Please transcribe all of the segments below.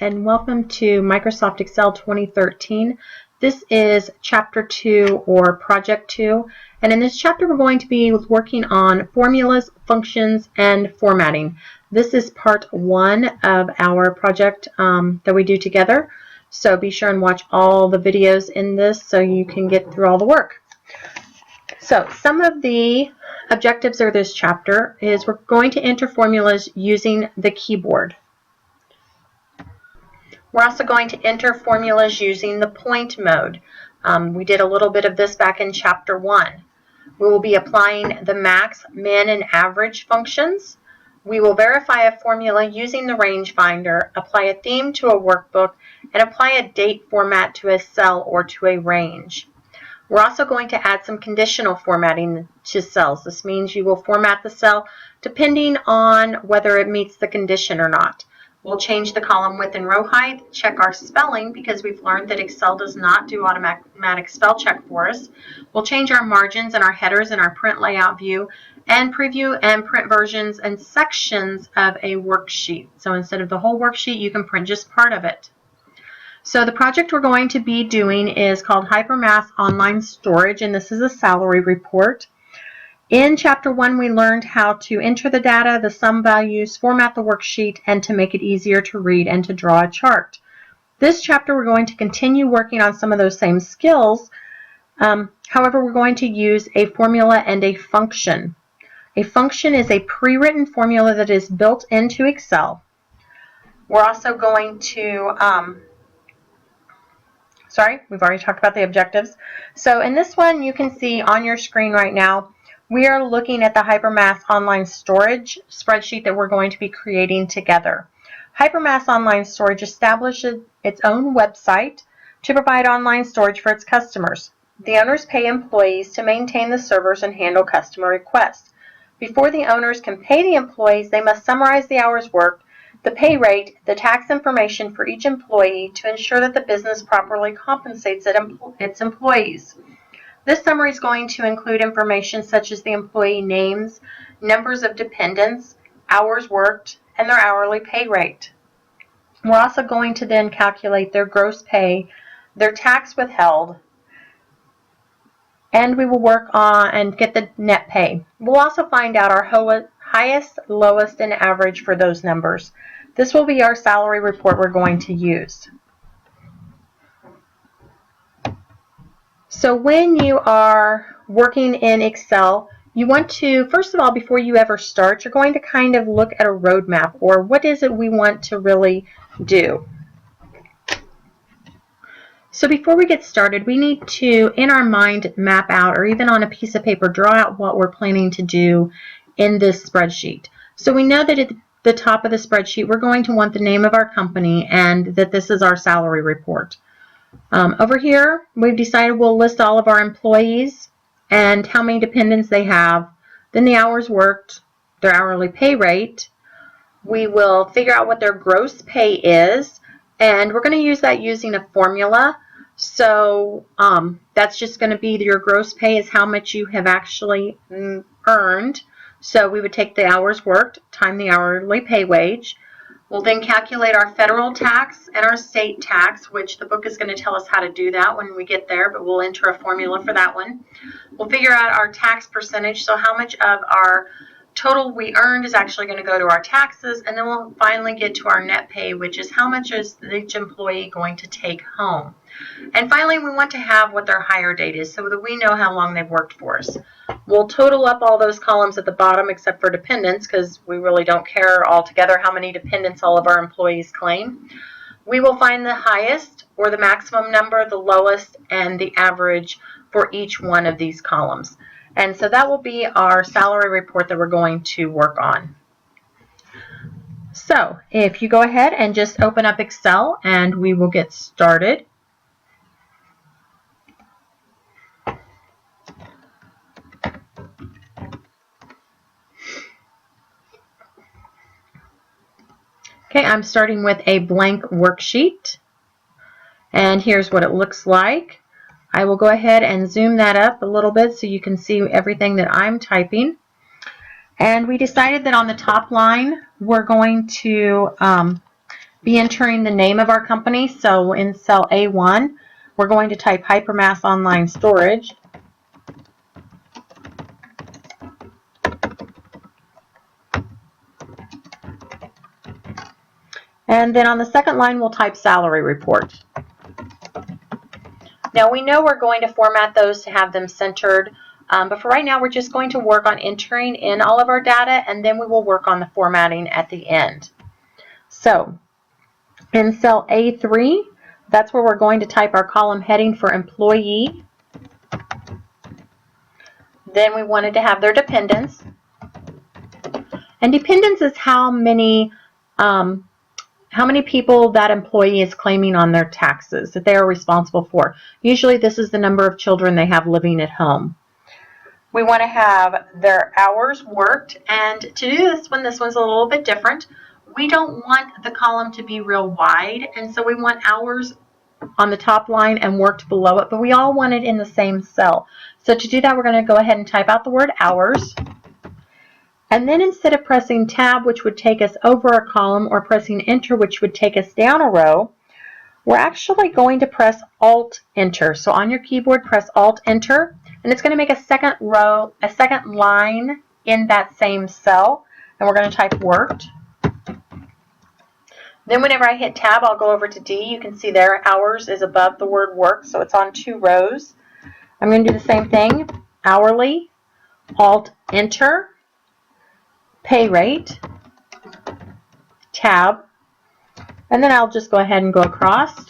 and welcome to Microsoft Excel 2013. This is Chapter 2 or Project 2, and in this chapter we're going to be working on formulas, functions, and formatting. This is part 1 of our project that we do together, so be sure and watch all the videos in this so you can get through all the work. So some of the objectives of this chapter is we're going to enter formulas using the keyboard. We're also going to enter formulas using the point mode. We did a little bit of this back in Chapter 1. We will be applying the max, min, and average functions. We will verify a formula using the range finder, apply a theme to a workbook, and apply a date format to a cell or to a range. We're also going to add some conditional formatting to cells. This means you will format the cell depending on whether it meets the condition or not. We'll change the column width and row height, check our spelling because we've learned that Excel does not do automatic spell check for us. We'll change our margins and our headers in our print layout view, and preview and print versions and sections of a worksheet. So instead of the whole worksheet, you can print just part of it. So the project we're going to be doing is called HyperMss Online Storage, and this is a salary report. In Chapter 1, we learned how to enter the data, the sum values, format the worksheet, and to make it easier to read and to draw a chart. This chapter, we're going to continue working on some of those same skills. However, we're going to use a formula and a function. A function is a pre-written formula that is built into Excel. We're also going to, we've already talked about the objectives. So in this one, you can see on your screen right now, we are looking at the HyperMss Online Storage spreadsheet that we're going to be creating together. HyperMss Online Storage establishes its own website to provide online storage for its customers. The owners pay employees to maintain the servers and handle customer requests. Before the owners can pay the employees, they must summarize the hours worked, the pay rate, the tax information for each employee to ensure that the business properly compensates its employees. This summary is going to include information such as the employee names, numbers of dependents, hours worked, and their hourly pay rate. We're also going to then calculate their gross pay, their tax withheld, and we will work on and get the net pay. We'll also find out our highest, lowest, and average for those numbers. This will be our salary report we're going to use. So when you are working in Excel, you want to, first of all, before you ever start, you're going to kind of look at a roadmap, or what is it we want to really do. So before we get started, we need to, in our mind, map out, or even on a piece of paper, draw out what we're planning to do in this spreadsheet. So we know that at the top of the spreadsheet, we're going to want the name of our company and that this is our salary report. Over here, we've decided we'll list all of our employees and how many dependents they have, then the hours worked, their hourly pay rate. We will figure out what their gross pay is, and we're going to use that using a formula. So that's just going to be your gross pay is how much you have actually earned. So we would take the hours worked, time the hourly pay wage. We'll then calculate our federal tax and our state tax, which the book is going to tell us how to do that when we get there, but we'll enter a formula for that one. We'll figure out our tax percentage, so how much of our total we earned is actually going to go to our taxes, and then we'll finally get to our net pay, which is how much is each employee going to take home. And finally, we want to have what their hire date is so that we know how long they've worked for us. We'll total up all those columns at the bottom except for dependents because we really don't care altogether how many dependents all of our employees claim. We will find the highest or the maximum number, the lowest, and the average for each one of these columns. And so that will be our salary report that we're going to work on. So if you go ahead and just open up Excel and we will get started. Okay, I'm starting with a blank worksheet, and here's what it looks like. I will go ahead and zoom that up a little bit so you can see everything that I'm typing. And we decided that on the top line, we're going to be entering the name of our company. So in cell A1, we're going to type HyperMss Online Storage. And then on the second line, we'll type salary report. Now we know we're going to format those to have them centered, but for right now, we're just going to work on entering in all of our data, and then we will work on the formatting at the end. So in cell A3, that's where we're going to type our column heading for employee. Then we wanted to have their dependents. And dependents is how many people that employee is claiming on their taxes that they are responsible for. Usually this is the number of children they have living at home. We want to have their hours worked, and to do this one's a little bit different. We don't want the column to be real wide, and so we want hours on the top line and worked below it, but we all want it in the same cell. So to do that, we're going to go ahead and type out the word hours. And then instead of pressing tab, which would take us over a column, or pressing enter, which would take us down a row, we're actually going to press alt enter. So on your keyboard, press alt enter, and it's going to make a second row, a second line in that same cell, and we're going to type worked. Then whenever I hit tab, I'll go over to D. You can see there hours is above the word work, so it's on 2 rows. I'm going to do the same thing, hourly, alt enter, pay rate, tab, and then I'll just go ahead and go across.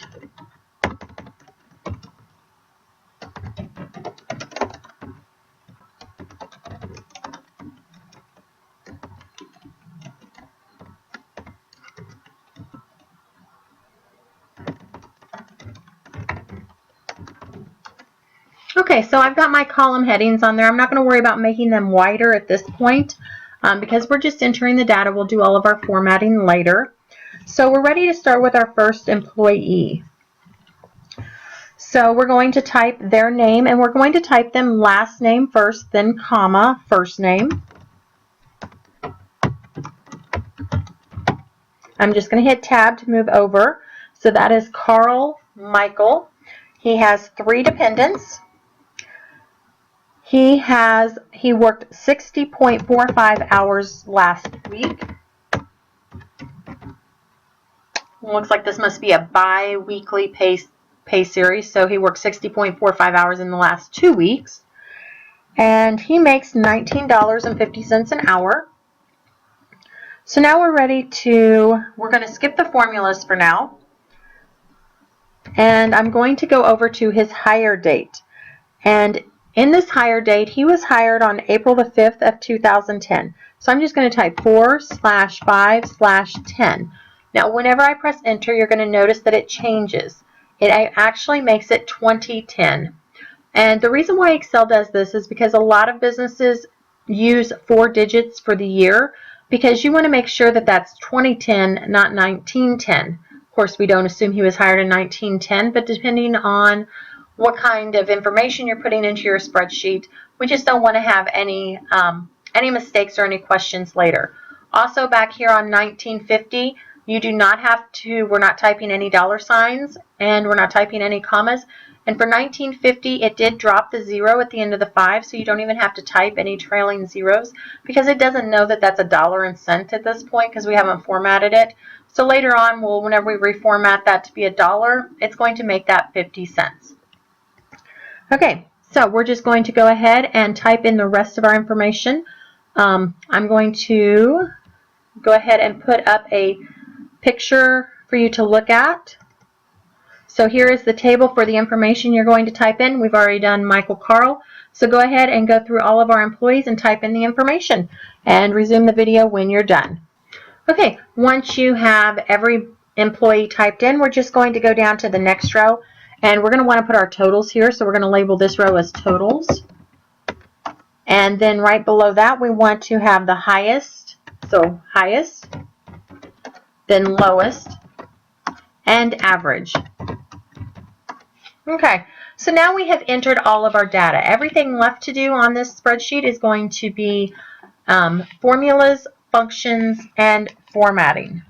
Okay, so I've got my column headings on there. I'm not going to worry about making them wider at this point because we're just entering the data. We'll do all of our formatting later. So we're ready to start with our first employee. So we're going to type their name, and we're going to type them last name first, then comma, first name. I'm just going to hit tab to move over. So that is Carl Michael. He has 3 dependents. He worked 60.45 hours last week. Looks like this must be a bi-weekly pay series, so he worked 60.45 hours in the last 2 weeks. And he makes $19.50 an hour. So now we're going to skip the formulas for now. And I'm going to go over to his hire date. And in this hire date, he was hired on April the 5th of 2010. So I'm just going to type 4/5/10. Now, whenever I press enter, you're going to notice that it changes. It actually makes it 2010. And the reason why Excel does this is because a lot of businesses use 4 digits for the year because you want to make sure that that's 2010, not 1910. Of course, we don't assume he was hired in 1910, but depending on what kind of information you're putting into your spreadsheet, we just don't want to have any mistakes or any questions later. Also, back here on 1950, you do not have to, we're not typing any dollar signs, and we're not typing any commas. And for 1950, it did drop the 0 at the end of the 5, so you don't even have to type any trailing zeros because it doesn't know that that's a dollar and cent at this point because we haven't formatted it. So later on, whenever we reformat that to be $1, it's going to make that 50 cents. Okay, so we're just going to go ahead and type in the rest of our information. I'm going to go ahead and put up a picture for you to look at. So here is the table for the information you're going to type in. We've already done Michael Carl. So go ahead and go through all of our employees and type in the information and resume the video when you're done. Okay, once you have every employee typed in, we're just going to go down to the next row. And we're going to want to put our totals here, so we're going to label this row as totals. And then right below that, we want to have the highest, so highest, then lowest, and average. Okay, so now we have entered all of our data. Everything left to do on this spreadsheet is going to be formulas, functions, and formatting.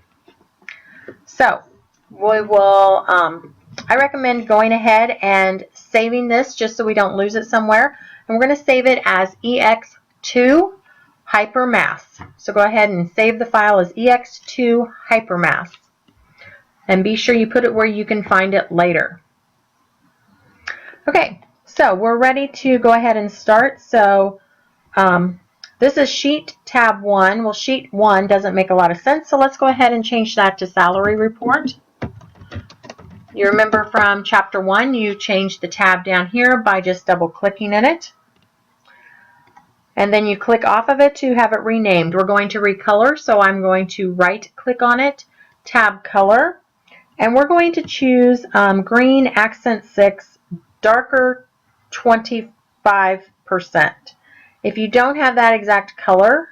So we will, I recommend going ahead and saving this just so we don't lose it somewhere. And we're going to save it as ex2 HyperMss. So go ahead and save the file as ex2 HyperMss. And be sure you put it where you can find it later. Okay, so we're ready to go ahead and start. So this is sheet tab 1. Well, sheet 1 doesn't make a lot of sense, so let's go ahead and change that to salary report. You remember from chapter 1, you changed the tab down here by just double clicking in it. And then you click off of it to have it renamed. We're going to recolor, so I'm going to right click on it, tab color, and we're going to choose green accent 6, darker 25%. If you don't have that exact color,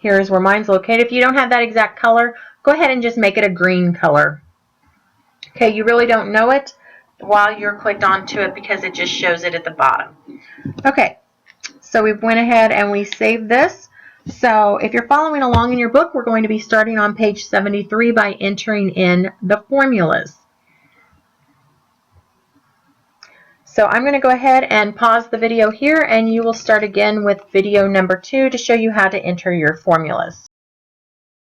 here's where mine's located. If you don't have that exact color, go ahead and just make it a green color. Okay, you really don't know it while you're clicked onto it because it just shows it at the bottom. Okay, so we went ahead and we saved this. So if you're following along in your book, we're going to be starting on page 73 by entering in the formulas. So I'm going to go ahead and pause the video here, and you will start again with video number 2 to show you how to enter your formulas.